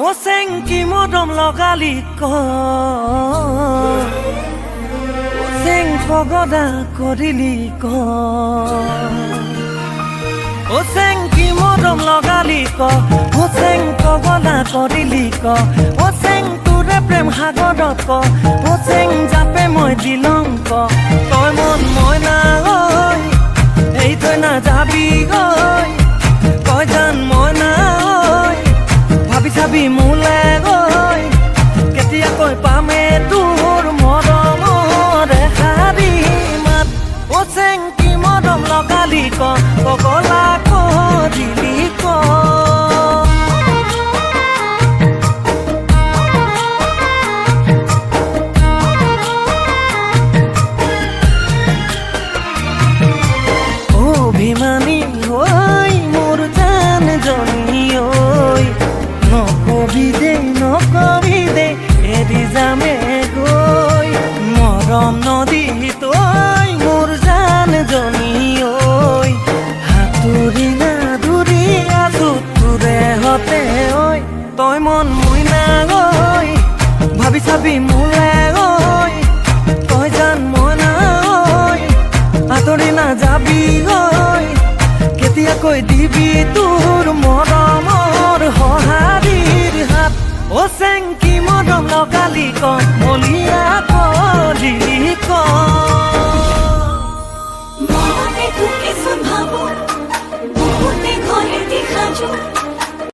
ও চেংকি মদম লগালি ক চেং পগদা কৰিলি ক ও চেংকি মদম লগালি ক ও চেং পগদা কৰিলি ক ও চেং তোৰে প্ৰেম সাগৰত ক ও চেং জাপে মই দিলং ক তই মন মইনা ঐ এই তই না যাবি গৈ কই জান মইনা ঐ ভাবি চাবি মোলে গৈ কেতিয়াকৈ পামে তোৰ মৰমৰ শাৰী মাত ও চেংকি মদম লগালি ক পগলা কৰিলি ক অভিমানী হৈ মোৰ জান জনী ঐ নকবি দে এৰি যামে গৈ মৰম নদী তই মোৰ জান জনী ঐ হাতুৰি না দূৰি আছো তোৰে হতে ঐ তই মন মইনা ঐ ভাবি চাবি মোলে ঐ তই জান মইনা ঐ আঁতৰি না যাবি ঐ কেতিয়াকৈ দিবি তোৰ মৰমৰ সঁহাৰিৰ হাত ও চেংকি মদম লগালি ক মলিয়া কৰিলি